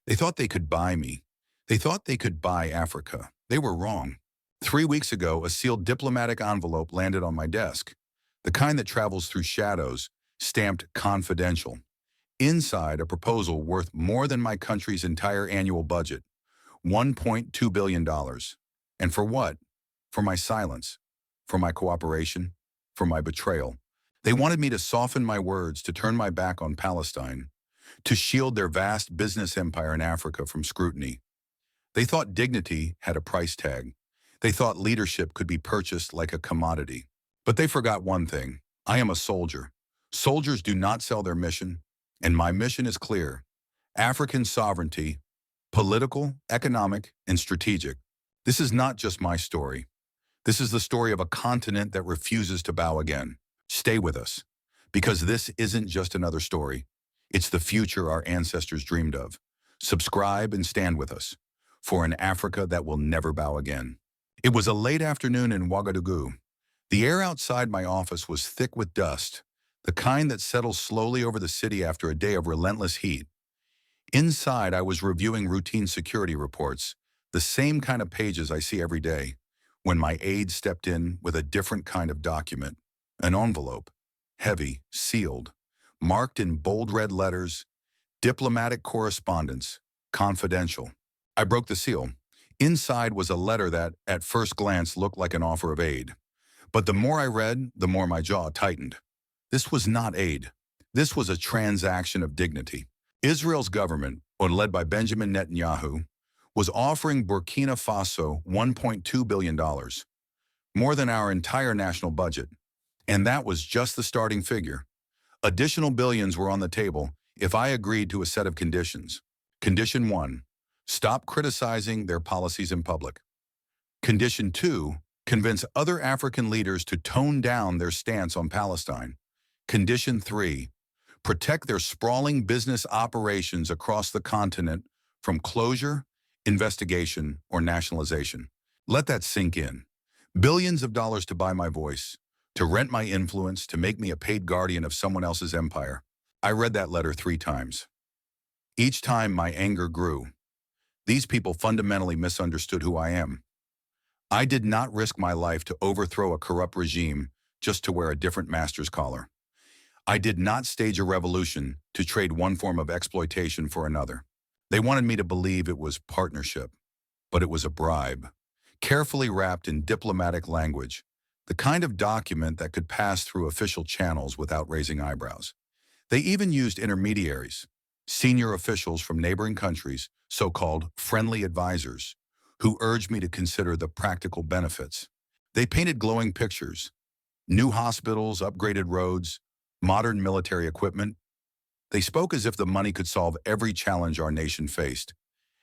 They thought they could buy me. They thought they could buy Africa. They were wrong. 3 weeks ago, a sealed diplomatic envelope landed on my desk, the kind that travels through shadows, stamped confidential. Inside, a proposal worth more than my country's entire annual budget, $1.2 billion. And for what? For my silence, for my cooperation, for my betrayal. They wanted me to soften my words, to turn my back on Palestine, to shield their vast business empire in Africa from scrutiny. They thought dignity had a price tag. They thought leadership could be purchased like a commodity. But they forgot one thing. I am a soldier. Soldiers do not sell their mission, and my mission is clear. African sovereignty, political, economic, and strategic. This is not just my story. This is the story of a continent that refuses to bow again. Stay with us, because this isn't just another story. It's the future our ancestors dreamed of. Subscribe and stand with us for an Africa that will never bow again. It was a late afternoon in Ouagadougou. The air outside my office was thick with dust, the kind that settles slowly over the city after a day of relentless heat. Inside, I was reviewing routine security reports, the same kind of pages I see every day, when my aide stepped in with a different kind of document, an envelope, heavy, sealed, marked in bold red letters, diplomatic correspondence, confidential. I broke the seal. Inside was a letter that, at first glance, looked like an offer of aid. But the more I read, the more my jaw tightened. This was not aid. This was a transaction of dignity. Israel's government, led by Benjamin Netanyahu, was offering Burkina Faso $1.2 billion, more than our entire national budget. And that was just the starting figure. Additional billions were on the table if I agreed to a set of conditions. Condition 1, stop criticizing their policies in public. Condition 2, convince other African leaders to tone down their stance on Palestine. Condition 3, protect their sprawling business operations across the continent from closure, investigation, or nationalization. Let that sink in. Billions of dollars to buy my voice, to rent my influence, to make me a paid guardian of someone else's empire. I read that letter 3 times. Each time my anger grew. These people fundamentally misunderstood who I am. I did not risk my life to overthrow a corrupt regime just to wear a different master's collar. I did not stage a revolution to trade one form of exploitation for another. They wanted me to believe it was partnership, but it was a bribe, carefully wrapped in diplomatic language, the kind of document that could pass through official channels without raising eyebrows. They even used intermediaries, senior officials from neighboring countries, so-called friendly advisors, who urged me to consider the practical benefits. They painted glowing pictures, new hospitals, upgraded roads, modern military equipment. They spoke as if the money could solve every challenge our nation faced.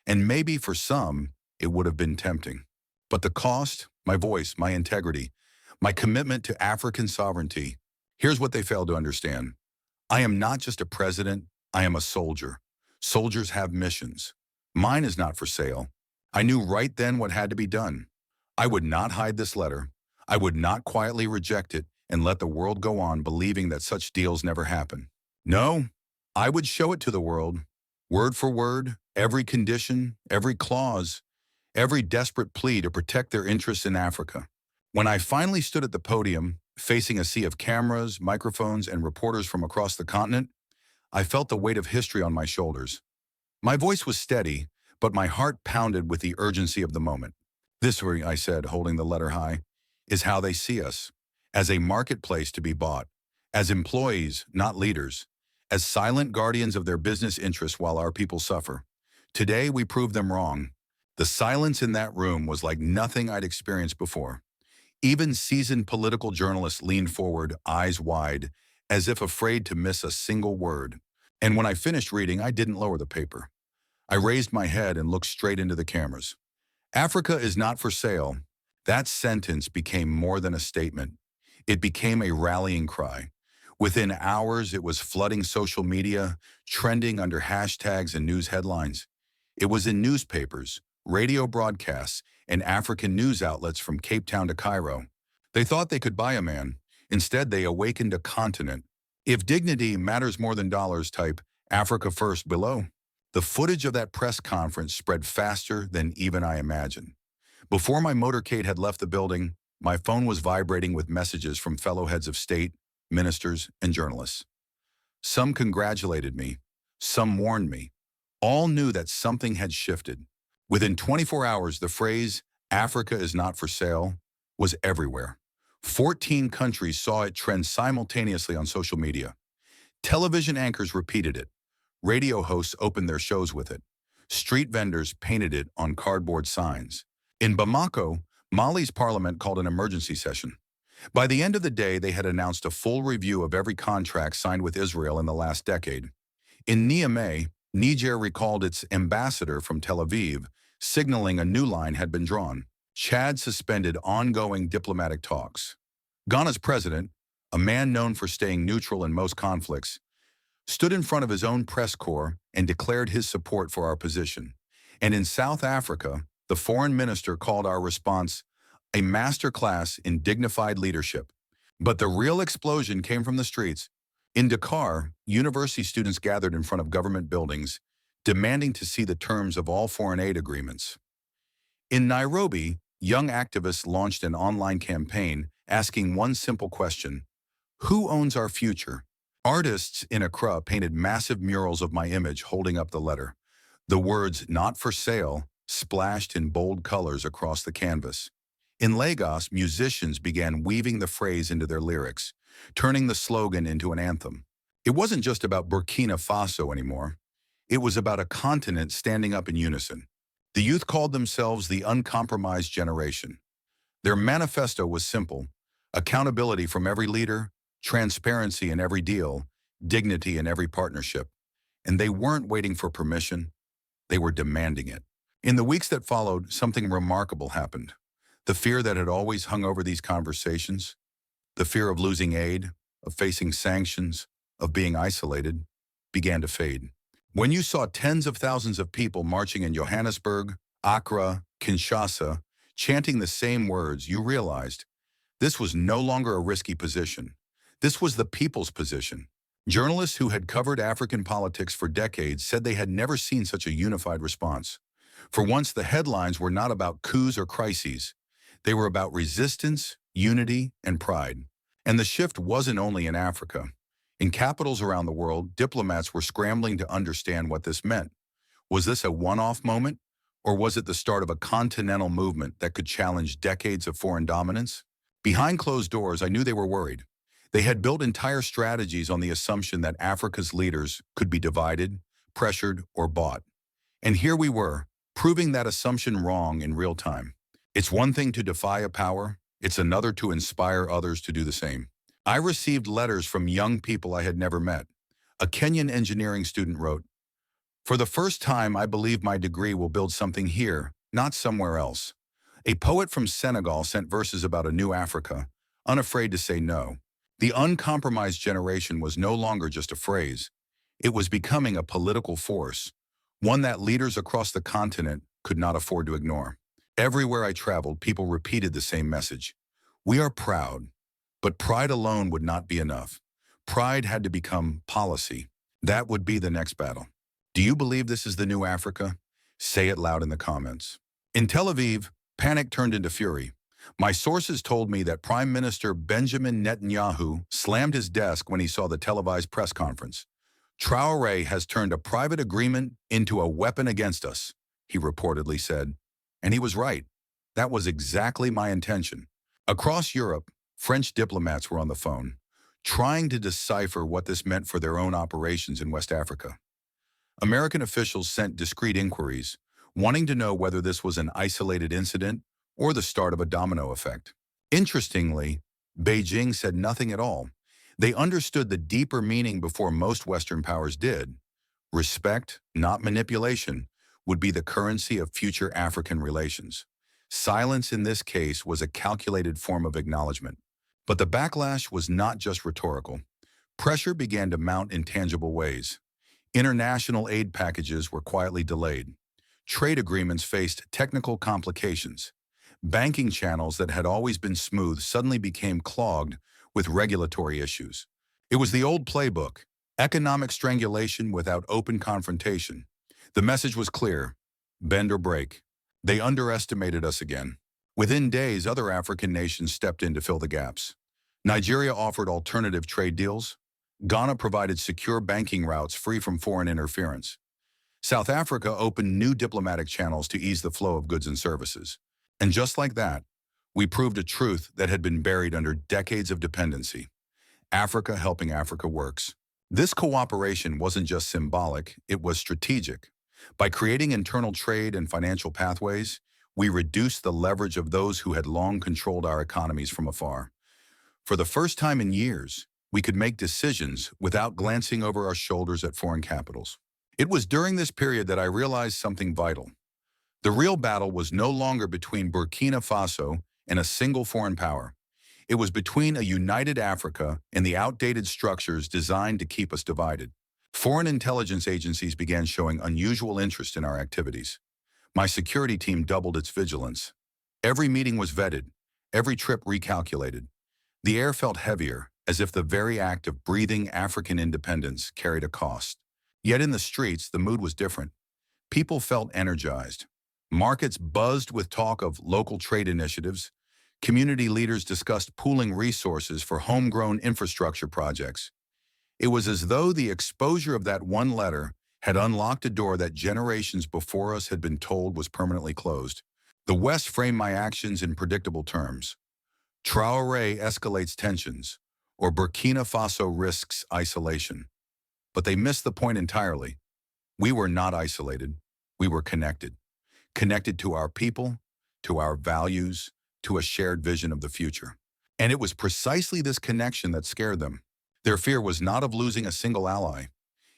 And maybe for some, it would have been tempting. But the cost, my voice, my integrity, my commitment to African sovereignty, here's what they failed to understand. I am not just a president, I am a soldier. Soldiers have missions. Mine is not for sale. I knew right then what had to be done. I would not hide this letter. I would not quietly reject it and let the world go on believing that such deals never happen. No, I would show it to the world, word for word, every condition, every clause, every desperate plea to protect their interests in Africa. When I finally stood at the podium, facing a sea of cameras, microphones, and reporters from across the continent, I felt the weight of history on my shoulders. My voice was steady, but my heart pounded with the urgency of the moment. This, I said, holding the letter high, is how they see us, as a marketplace to be bought, as employees, not leaders, as silent guardians of their business interests while our people suffer. Today, we proved them wrong. The silence in that room was like nothing I'd experienced before. Even seasoned political journalists leaned forward, eyes wide, as if afraid to miss a single word. And when I finished reading, I didn't lower the paper. I raised my head and looked straight into the cameras. Africa is not for sale. That sentence became more than a statement. It became a rallying cry. Within hours, it was flooding social media, trending under hashtags and news headlines. It was in newspapers, radio broadcasts, and African news outlets from Cape Town to Cairo. They thought they could buy a man. Instead, they awakened a continent. If dignity matters more than dollars, type Africa first below. The footage of that press conference spread faster than even I imagined. Before my motorcade had left the building, my phone was vibrating with messages from fellow heads of state, ministers, and journalists. Some congratulated me, some warned me. All knew that something had shifted. Within 24 hours, the phrase, "Africa is not for sale," was everywhere. 14 countries saw it trend simultaneously on social media. Television anchors repeated it. Radio hosts opened their shows with it. Street vendors painted it on cardboard signs. In Bamako, Mali's parliament called an emergency session. By the end of the day, they had announced a full review of every contract signed with Israel in the last decade. In Niamey, Niger recalled its ambassador from Tel Aviv, signaling a new line had been drawn. Chad suspended ongoing diplomatic talks. Ghana's president, a man known for staying neutral in most conflicts, stood in front of his own press corps and declared his support for our position. And in South Africa, the foreign minister called our response a masterclass in dignified leadership. But the real explosion came from the streets. In Dakar, university students gathered in front of government buildings, demanding to see the terms of all foreign aid agreements. In Nairobi, young activists launched an online campaign asking one simple question: who owns our future? Artists in Accra painted massive murals of my image holding up the letter. The words "not for sale" splashed in bold colors across the canvas. In Lagos, musicians began weaving the phrase into their lyrics, turning the slogan into an anthem. It wasn't just about Burkina Faso anymore. It was about a continent standing up in unison. The youth called themselves the uncompromised generation. Their manifesto was simple: accountability from every leader, transparency in every deal, dignity in every partnership. And they weren't waiting for permission, they were demanding it. In the weeks that followed, something remarkable happened. The fear that had always hung over these conversations, the fear of losing aid, of facing sanctions, of being isolated, began to fade. When you saw tens of thousands of people marching in Johannesburg, Accra, Kinshasa, chanting the same words, you realized this was no longer a risky position. This was the people's position. Journalists who had covered African politics for decades said they had never seen such a unified response. For once, the headlines were not about coups or crises. They were about resistance, unity, and pride. And the shift wasn't only in Africa. In capitals around the world, diplomats were scrambling to understand what this meant. Was this a one-off moment, or was it the start of a continental movement that could challenge decades of foreign dominance? Behind closed doors, I knew they were worried. They had built entire strategies on the assumption that Africa's leaders could be divided, pressured, or bought. And here we were, proving that assumption wrong in real time. It's one thing to defy a power, it's another to inspire others to do the same. I received letters from young people I had never met. A Kenyan engineering student wrote, "For the first time, I believe my degree will build something here, not somewhere else." A poet from Senegal sent verses about a new Africa, unafraid to say no. The uncompromised generation was no longer just a phrase. It was becoming a political force, one that leaders across the continent could not afford to ignore. Everywhere I traveled, people repeated the same message. We are proud, but pride alone would not be enough. Pride had to become policy. That would be the next battle. Do you believe this is the new Africa? Say it loud in the comments. In Tel Aviv, panic turned into fury. My sources told me that Prime Minister Benjamin Netanyahu slammed his desk when he saw the televised press conference. Traore has turned a private agreement into a weapon against us, he reportedly said. And he was right. That was exactly my intention. Across Europe, French diplomats were on the phone, trying to decipher what this meant for their own operations in West Africa. American officials sent discreet inquiries, wanting to know whether this was an isolated incident or the start of a domino effect. Interestingly, Beijing said nothing at all. They understood the deeper meaning before most Western powers did. Respect, not manipulation, would be the currency of future African relations. Silence in this case was a calculated form of acknowledgement. But the backlash was not just rhetorical. Pressure began to mount in tangible ways. International aid packages were quietly delayed. Trade agreements faced technical complications. Banking channels that had always been smooth suddenly became clogged with regulatory issues. It was the old playbook: economic strangulation without open confrontation. The message was clear: bend or break. They underestimated us again. Within days, other African nations stepped in to fill the gaps. Nigeria offered alternative trade deals. Ghana provided secure banking routes free from foreign interference. South Africa opened new diplomatic channels to ease the flow of goods and services. And just like that, we proved a truth that had been buried under decades of dependency. Africa helping Africa works. This cooperation wasn't just symbolic, it was strategic. By creating internal trade and financial pathways, we reduced the leverage of those who had long controlled our economies from afar. For the first time in years, we could make decisions without glancing over our shoulders at foreign capitals. It was during this period that I realized something vital. The real battle was no longer between Burkina Faso and a single foreign power. It was between a united Africa and the outdated structures designed to keep us divided. Foreign intelligence agencies began showing unusual interest in our activities. My security team doubled its vigilance. Every meeting was vetted, every trip recalculated. The air felt heavier, as if the very act of breathing African independence carried a cost. Yet in the streets, the mood was different. People felt energized. Markets buzzed with talk of local trade initiatives. Community leaders discussed pooling resources for homegrown infrastructure projects. It was as though the exposure of that one letter had unlocked a door that generations before us had been told was permanently closed. The West framed my actions in predictable terms. Traoré escalates tensions, or Burkina Faso risks isolation. But they missed the point entirely. We were not isolated. We were connected. Connected to our people, to our values, to a shared vision of the future. And it was precisely this connection that scared them. Their fear was not of losing a single ally.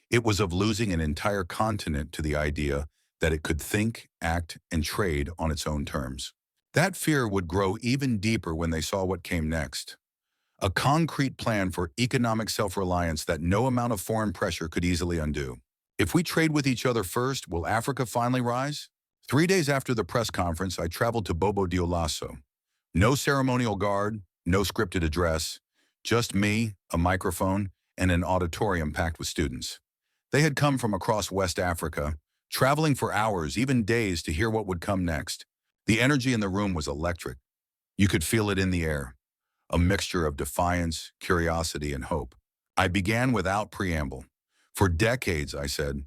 It was of losing an entire continent to the idea that it could think, act, and trade on its own terms. That fear would grow even deeper when they saw what came next. A concrete plan for economic self-reliance that no amount of foreign pressure could easily undo. If we trade with each other first, will Africa finally rise? 3 days after the press conference, I traveled to Bobo Dioulasso. No ceremonial guard, no scripted address, just me, a microphone, and an auditorium packed with students. They had come from across West Africa, traveling for hours, even days, to hear what would come next. The energy in the room was electric. You could feel it in the air, a mixture of defiance, curiosity, and hope. I began without preamble. For decades, I said,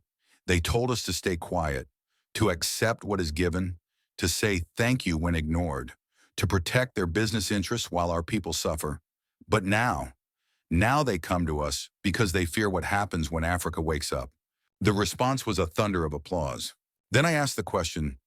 they told us to stay quiet, to accept what is given, to say thank you when ignored, to protect their business interests while our people suffer. But now they come to us because they fear what happens when Africa wakes up. The response was a thunder of applause. Then I asked the question,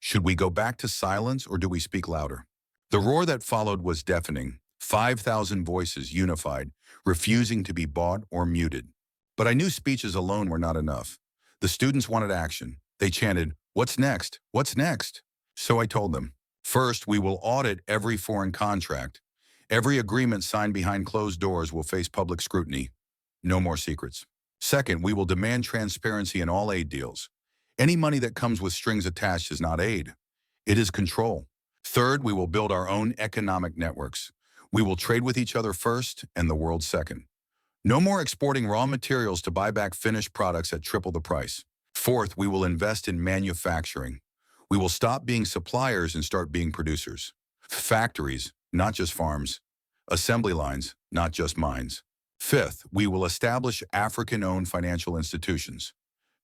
should we go back to silence or do we speak louder? The roar that followed was deafening. 5,000 voices unified, refusing to be bought or muted. But I knew speeches alone were not enough. The students wanted action. They chanted, "What's next? What's next?" So I told them, first, we will audit every foreign contract. Every agreement signed behind closed doors will face public scrutiny. No more secrets. Second, we will demand transparency in all aid deals. Any money that comes with strings attached is not aid. It is control. Third, we will build our own economic networks. We will trade with each other first and the world second. No more exporting raw materials to buy back finished products at triple the price. Fourth, we will invest in manufacturing. We will stop being suppliers and start being producers. Factories, not just farms. Assembly lines, not just mines. Fifth, we will establish African-owned financial institutions,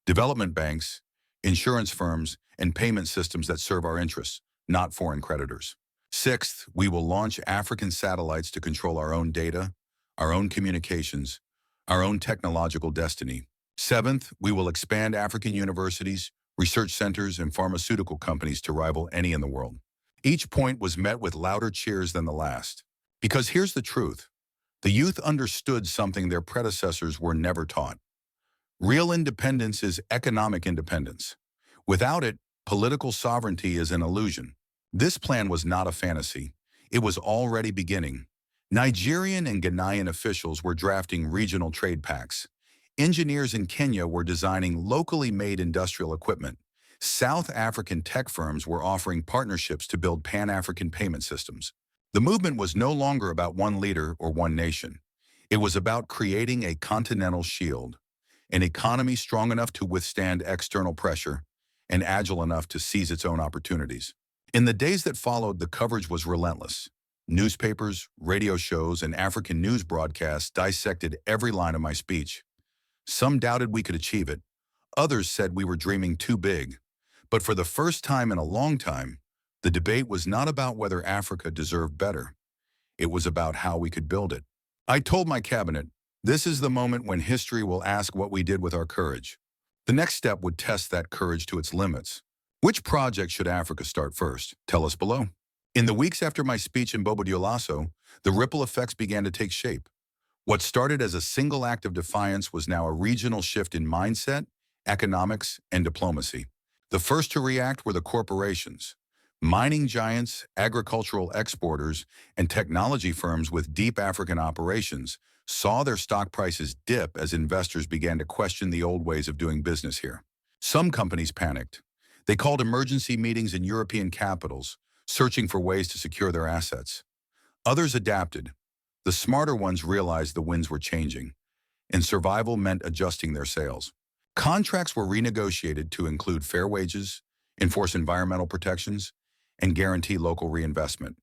development banks, insurance firms, and payment systems that serve our interests, not foreign creditors. Sixth, we will launch African satellites to control our own data, our own communications, our own technological destiny. Seventh, we will expand African universities, research centers, and pharmaceutical companies to rival any in the world. Each point was met with louder cheers than the last. Because here's the truth. The youth understood something their predecessors were never taught. Real independence is economic independence. Without it, political sovereignty is an illusion. This plan was not a fantasy. It was already beginning. Nigerian and Ghanaian officials were drafting regional trade pacts. Engineers in Kenya were designing locally made industrial equipment. South African tech firms were offering partnerships to build Pan-African payment systems. The movement was no longer about one leader or one nation. It was about creating a continental shield. an economy strong enough to withstand external pressure, and agile enough to seize its own opportunities. In the days that followed, the coverage was relentless. Newspapers, radio shows, and African news broadcasts dissected every line of my speech. Some doubted we could achieve it. Others said we were dreaming too big. But for the first time in a long time, the debate was not about whether Africa deserved better. It was about how we could build it. I told my cabinet, this is the moment when history will ask what we did with our courage. The next step would test that courage to its limits. Which project should Africa start first? Tell us below. In the weeks after my speech in Bobo Dioulasso, the ripple effects began to take shape. What started as a single act of defiance was now a regional shift in mindset, economics, and diplomacy. The first to react were the corporations. Mining giants, agricultural exporters, and technology firms with deep African operations saw their stock prices dip as investors began to question the old ways of doing business here. Some companies panicked. They called emergency meetings in European capitals, searching for ways to secure their assets. Others adapted. The smarter ones realized the winds were changing, and survival meant adjusting their sails. Contracts were renegotiated to include fair wages, enforce environmental protections, and guarantee local reinvestment.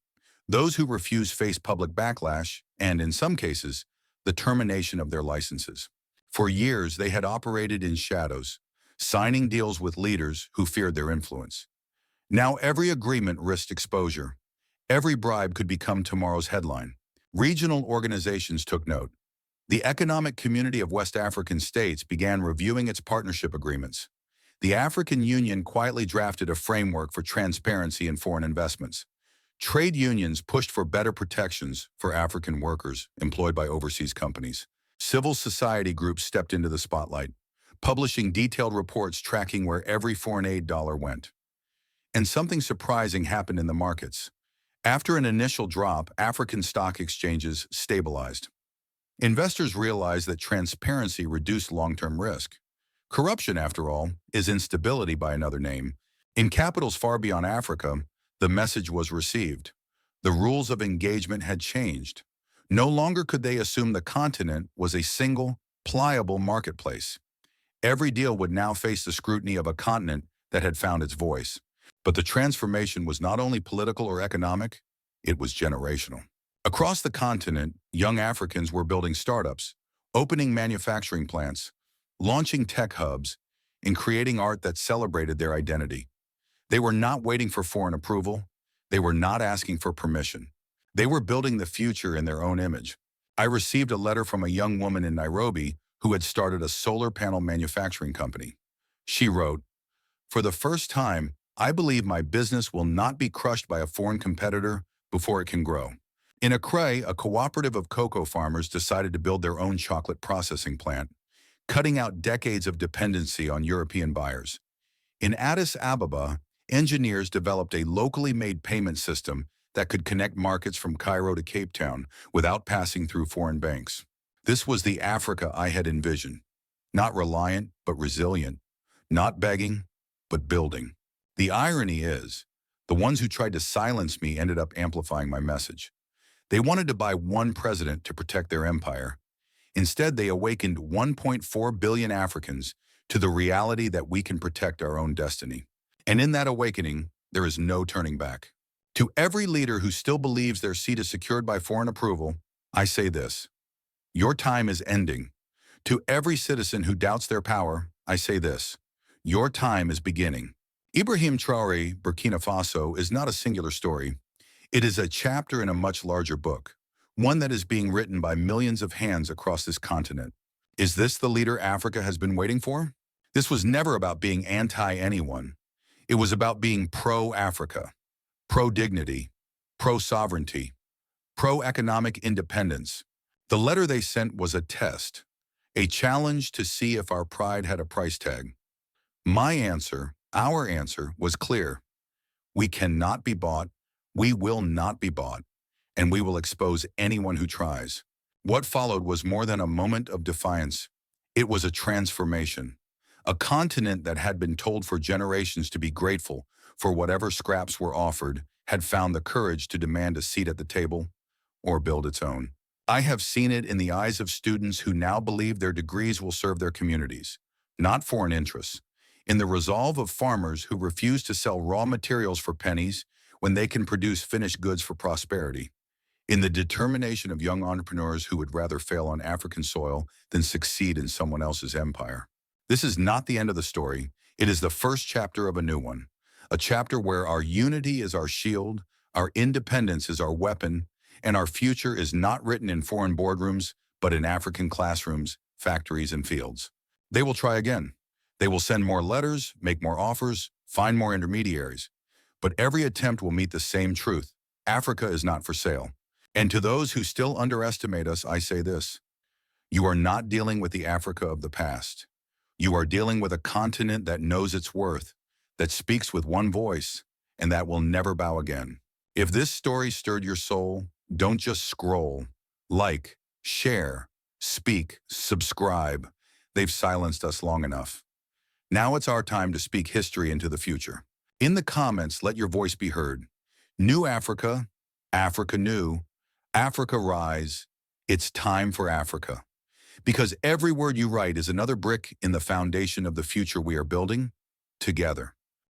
Those who refused faced public backlash and, in some cases, the termination of their licenses. For years, they had operated in shadows, signing deals with leaders who feared their influence. Now every agreement risked exposure. Every bribe could become tomorrow's headline. Regional organizations took note. The Economic Community of West African States began reviewing its partnership agreements. The African Union quietly drafted a framework for transparency in foreign investments. Trade unions pushed for better protections for African workers employed by overseas companies. Civil society groups stepped into the spotlight, publishing detailed reports tracking where every foreign aid dollar went. And something surprising happened in the markets. After an initial drop, African stock exchanges stabilized. Investors realized that transparency reduced long-term risk. Corruption, after all, is instability by another name. In capitals far beyond Africa, the message was received. The rules of engagement had changed. No longer could they assume the continent was a single, pliable marketplace. Every deal would now face the scrutiny of a continent that had found its voice. But the transformation was not only political or economic, it was generational. Across the continent, young Africans were building startups, opening manufacturing plants, launching tech hubs, and creating art that celebrated their identity. They were not waiting for foreign approval. They were not asking for permission. They were building the future in their own image. I received a letter from a young woman in Nairobi who had started a solar panel manufacturing company. She wrote, "For the first time, I believe my business will not be crushed by a foreign competitor before it can grow." In Accra, a cooperative of cocoa farmers decided to build their own chocolate processing plant, cutting out decades of dependency on European buyers. In Addis Ababa, engineers developed a locally made payment system that could connect markets from Cairo to Cape Town without passing through foreign banks. This was the Africa I had envisioned. Not reliant, but resilient. Not begging, but building. The irony is, the ones who tried to silence me ended up amplifying my message. They wanted to buy one president to protect their empire. Instead, they awakened 1.4 billion Africans to the reality that we can protect our own destiny. And in that awakening, there is no turning back. To every leader who still believes their seat is secured by foreign approval, I say this: your time is ending. To every citizen who doubts their power, I say this: your time is beginning. Ibrahim Traoré, Burkina Faso, is not a singular story. It is a chapter in a much larger book, one that is being written by millions of hands across this continent. Is this the leader Africa has been waiting for? This was never about being anti-anyone. It was about being pro-Africa, pro-dignity, pro-sovereignty, pro-economic independence. The letter they sent was a test, a challenge to see if our pride had a price tag. My answer, our answer, was clear. We cannot be bought, we will not be bought, and we will expose anyone who tries. What followed was more than a moment of defiance. It was a transformation. A continent that had been told for generations to be grateful for whatever scraps were offered had found the courage to demand a seat at the table or build its own. I have seen it in the eyes of students who now believe their degrees will serve their communities, not foreign interests. In the resolve of farmers who refuse to sell raw materials for pennies when they can produce finished goods for prosperity. In the determination of young entrepreneurs who would rather fail on African soil than succeed in someone else's empire. This is not the end of the story. It is the first chapter of a new one. A chapter where our unity is our shield, our independence is our weapon, and our future is not written in foreign boardrooms, but in African classrooms, factories, and fields. They will try again. They will send more letters, make more offers, find more intermediaries. But every attempt will meet the same truth. Africa is not for sale. And to those who still underestimate us, I say this: you are not dealing with the Africa of the past. You are dealing with a continent that knows its worth, that speaks with one voice, and that will never bow again. If this story stirred your soul, don't just scroll. Like, share, speak, subscribe. They've silenced us long enough. Now it's our time to speak history into the future. In the comments, let your voice be heard. New Africa, Africa new, Africa rise. It's time for Africa. Because every word you write is another brick in the foundation of the future we are building together.